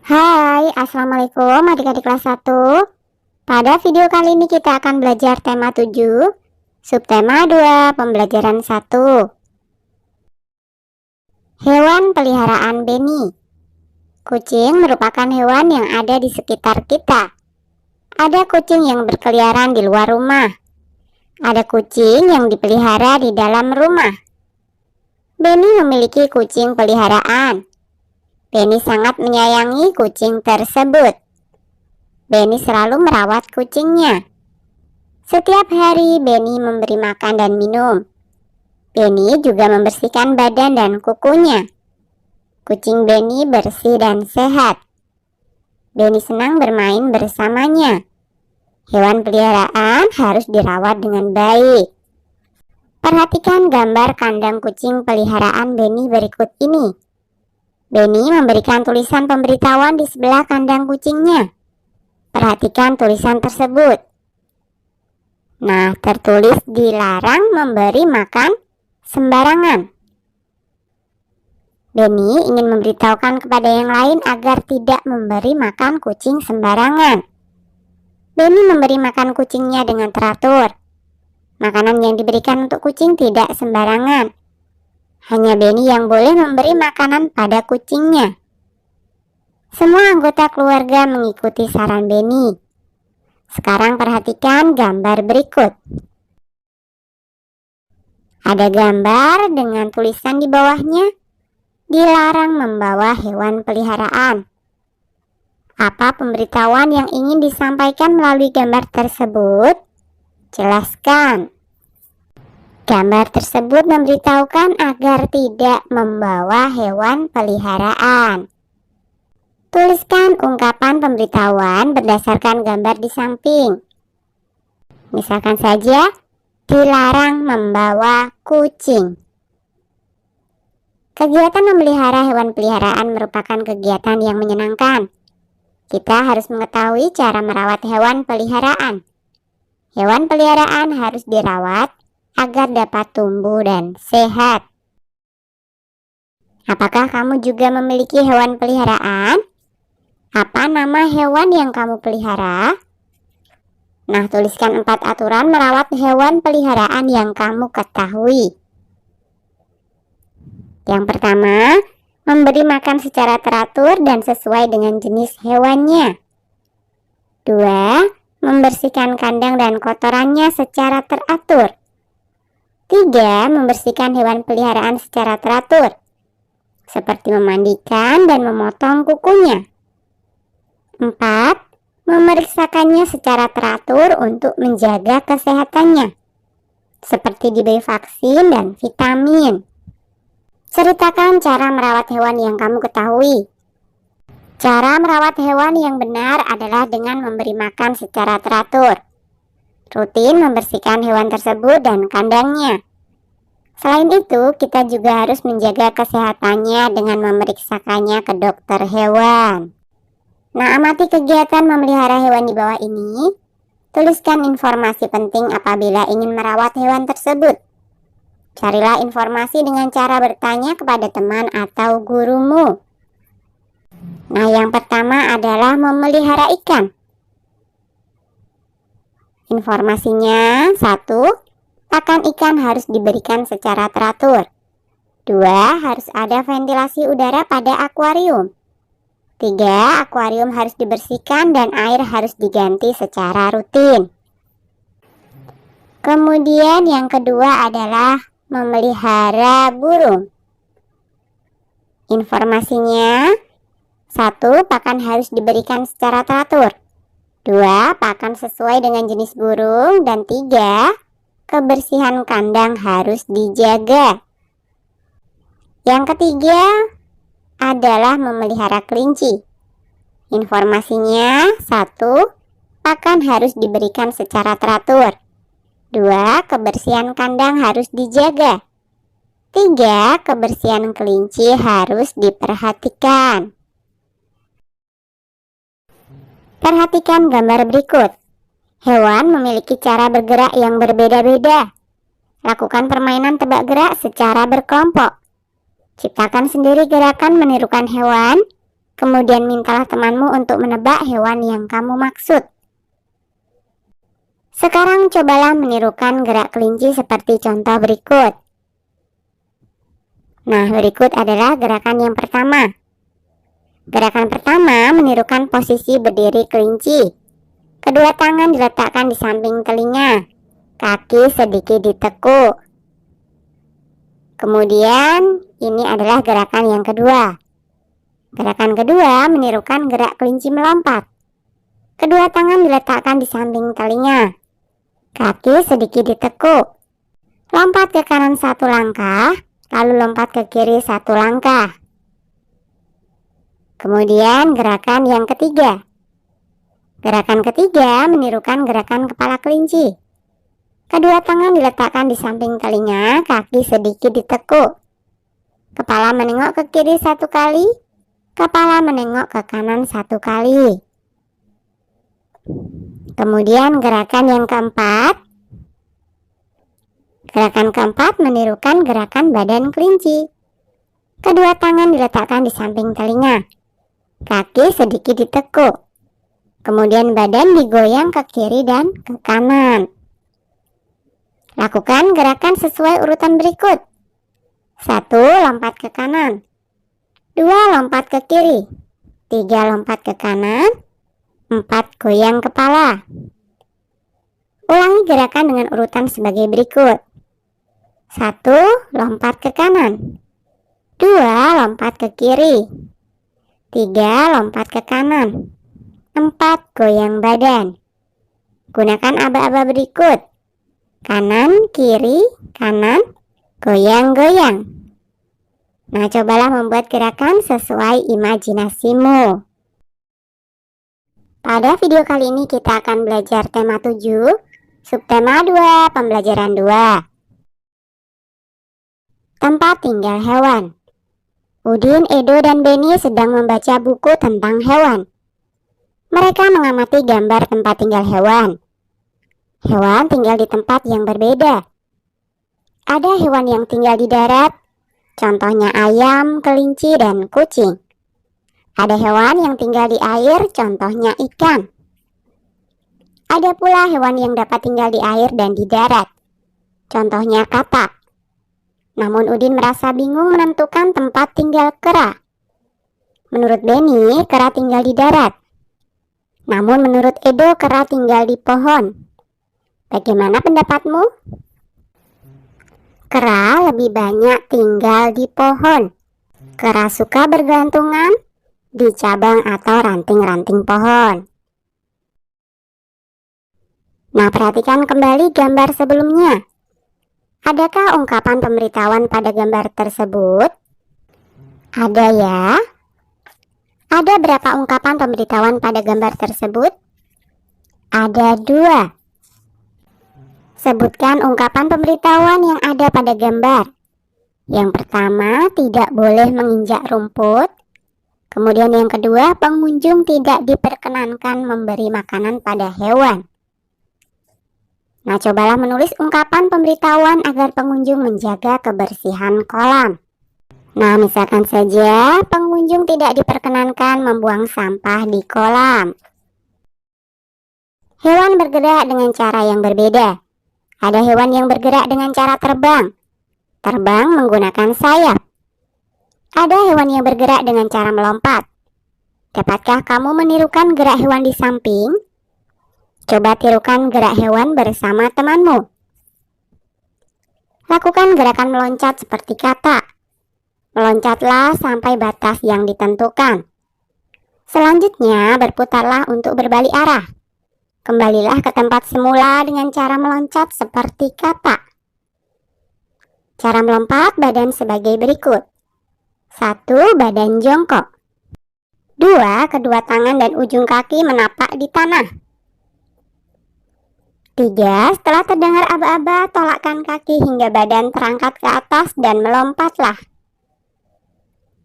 Hai, Assalamualaikum adik-adik kelas 1. Pada video kali ini kita akan belajar tema 7, subtema 2, pembelajaran 1. Hewan peliharaan Benny. Kucing merupakan hewan yang ada di sekitar kita. Ada kucing yang berkeliaran di luar rumah. Ada kucing yang dipelihara di dalam rumah. Benny memiliki kucing peliharaan. Benny sangat menyayangi kucing tersebut. Benny selalu merawat kucingnya. Setiap hari Benny memberi makan dan minum. Benny juga membersihkan badan dan kukunya. Kucing Benny bersih dan sehat. Benny senang bermain bersamanya. Hewan peliharaan harus dirawat dengan baik. Perhatikan gambar kandang kucing peliharaan Benny berikut ini. Benny memberikan tulisan pemberitahuan di sebelah kandang kucingnya. Perhatikan tulisan tersebut. Nah, tertulis dilarang memberi makan sembarangan. Benny ingin memberitahukan kepada yang lain agar tidak memberi makan kucing sembarangan. Benny memberi makan kucingnya dengan teratur. Makanan yang diberikan untuk kucing tidak sembarangan. Hanya Benny yang boleh memberi makanan pada kucingnya. Semua anggota keluarga mengikuti saran Benny. Sekarang perhatikan gambar berikut. Ada gambar dengan tulisan di bawahnya, dilarang membawa hewan peliharaan. Apa pemberitahuan yang ingin disampaikan melalui gambar tersebut? Jelaskan. Gambar tersebut memberitahukan agar tidak membawa hewan peliharaan. Tuliskan ungkapan pemberitahuan berdasarkan gambar di samping. Misalkan saja, dilarang membawa kucing. Kegiatan memelihara hewan peliharaan merupakan kegiatan yang menyenangkan. Kita harus mengetahui cara merawat hewan peliharaan. Hewan peliharaan harus dirawat agar dapat tumbuh dan sehat. Apakah kamu juga memiliki hewan peliharaan? Apa nama hewan yang kamu pelihara? Nah, tuliskan 4 aturan merawat hewan peliharaan yang kamu ketahui. Yang pertama, memberi makan secara teratur dan sesuai dengan jenis hewannya. 2, membersihkan kandang dan kotorannya secara teratur. 3, membersihkan hewan peliharaan secara teratur, seperti memandikan dan memotong kukunya. 4, memeriksakannya secara teratur untuk menjaga kesehatannya, seperti diberi vaksin dan vitamin. Ceritakan cara merawat hewan yang kamu ketahui. Cara merawat hewan yang benar adalah dengan memberi makan secara teratur. Rutin membersihkan hewan tersebut dan kandangnya. Selain itu, kita juga harus menjaga kesehatannya dengan memeriksakannya ke dokter hewan. Nah, amati kegiatan memelihara hewan di bawah ini. Tuliskan informasi penting apabila ingin merawat hewan tersebut. Carilah informasi dengan cara bertanya kepada teman atau gurumu. Nah, yang pertama adalah memelihara ikan. Informasinya, 1, pakan ikan harus diberikan secara teratur. 2, harus ada ventilasi udara pada akuarium. 3, akuarium harus dibersihkan dan air harus diganti secara rutin. Kemudian yang kedua adalah memelihara burung. Informasinya, 1, pakan harus diberikan secara teratur. 2, pakan sesuai dengan jenis burung. Dan 3, kebersihan kandang harus dijaga. Yang ketiga adalah memelihara kelinci. Informasinya, 1, pakan harus diberikan secara teratur. 2, kebersihan kandang harus dijaga. 3, kebersihan kelinci harus diperhatikan. Perhatikan gambar berikut. Hewan memiliki cara bergerak yang berbeda-beda. Lakukan permainan tebak gerak secara berkelompok. Ciptakan sendiri gerakan menirukan hewan Kemudian mintalah temanmu untuk menebak hewan yang kamu maksud. Sekarang cobalah menirukan gerak kelinci seperti contoh berikut. Nah, berikut adalah gerakan yang pertama. Gerakan pertama menirukan posisi berdiri kelinci. Kedua tangan diletakkan di samping telinga, kaki sedikit ditekuk. Kemudian, ini adalah gerakan yang kedua. Gerakan kedua menirukan gerak kelinci melompat. Kedua tangan diletakkan di samping telinga, kaki sedikit ditekuk. Lompat ke kanan 1 langkah, lalu lompat ke kiri 1 langkah. Kemudian gerakan yang ketiga. Gerakan ketiga menirukan gerakan kepala kelinci. Kedua tangan diletakkan di samping telinga, kaki sedikit ditekuk. Kepala menengok ke kiri 1 kali, kepala menengok ke kanan 1 kali. Kemudian gerakan yang keempat. Gerakan keempat menirukan gerakan badan kelinci. Kedua tangan diletakkan di samping telinga, kaki sedikit ditekuk. Kemudian badan digoyang ke kiri dan ke kanan. Lakukan gerakan sesuai urutan berikut. 1. Lompat ke kanan. 2. Lompat ke kiri. 3. Lompat ke kanan. 4. Goyang kepala. Ulangi gerakan dengan urutan sebagai berikut. 1. Lompat ke kanan. 2. Lompat ke kiri. 3. Lompat ke kanan. 4. Goyang badan. Gunakan aba-aba berikut. Kanan, kiri, kanan, goyang-goyang. Nah, cobalah membuat gerakan sesuai imajinasimu. Pada video kali ini kita akan belajar tema 7, subtema 2, pembelajaran 2. Tempat tinggal hewan. Udin, Edo, dan Beni sedang membaca buku tentang hewan. Mereka mengamati gambar tempat tinggal hewan. Hewan tinggal di tempat yang berbeda. Ada hewan yang tinggal di darat, contohnya ayam, kelinci, dan kucing. Ada hewan yang tinggal di air, contohnya ikan. Ada pula hewan yang dapat tinggal di air dan di darat, contohnya katak. Namun Udin merasa bingung menentukan tempat tinggal kera. Menurut Beni, kera tinggal di darat. Namun menurut Edo, kera tinggal di pohon. Bagaimana pendapatmu? Kera lebih banyak tinggal di pohon. Kera suka bergelantungan di cabang atau ranting-ranting pohon. Nah, perhatikan kembali gambar sebelumnya. Adakah ungkapan pemberitahuan pada gambar tersebut? Ada ya. Ada berapa ungkapan pemberitahuan pada gambar tersebut? Ada 2. Sebutkan ungkapan pemberitahuan yang ada pada gambar. Yang pertama, tidak boleh menginjak rumput. Kemudian yang kedua, pengunjung tidak diperkenankan memberi makanan pada hewan. Nah, cobalah menulis ungkapan pemberitahuan agar pengunjung menjaga kebersihan kolam. Nah, misalkan saja pengunjung tidak diperkenankan membuang sampah di kolam. Hewan bergerak dengan cara yang berbeda. Ada hewan yang bergerak dengan cara terbang. Terbang menggunakan sayap. Ada hewan yang bergerak dengan cara melompat. Dapatkah kamu menirukan gerak hewan di samping? Coba tirukan gerak hewan bersama temanmu. Lakukan gerakan meloncat seperti katak. Meloncatlah sampai batas yang ditentukan. Selanjutnya berputarlah untuk berbalik arah. Kembalilah ke tempat semula dengan cara meloncat seperti katak. Cara melompat badan sebagai berikut. 1. Badan jongkok. 2. Kedua tangan dan ujung kaki menapak di tanah. 3. Setelah terdengar aba-aba, tolakkan kaki hingga badan terangkat ke atas dan melompatlah.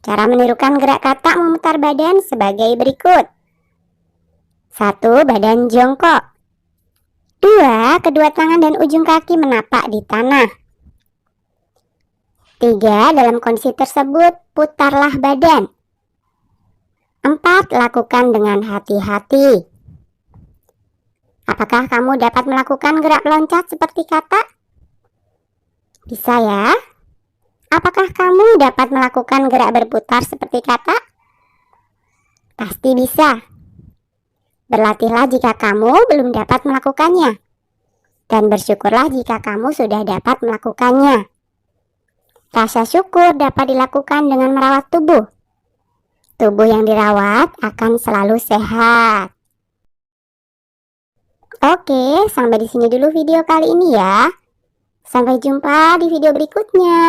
Cara menirukan gerak katak memutar badan sebagai berikut. 1. Badan jongkok. 2. Kedua tangan dan ujung kaki menapak di tanah. 3. Dalam kondisi tersebut, putarlah badan. 4. Lakukan dengan hati-hati. Apakah kamu dapat melakukan gerak meloncat seperti kata? Bisa ya? Apakah kamu dapat melakukan gerak berputar seperti kata? Pasti bisa. Berlatihlah jika kamu belum dapat melakukannya. Dan bersyukurlah jika kamu sudah dapat melakukannya. Rasa syukur dapat dilakukan dengan merawat tubuh. Tubuh yang dirawat akan selalu sehat. Oke, sampai di sini dulu video kali ini ya. Sampai jumpa di video berikutnya.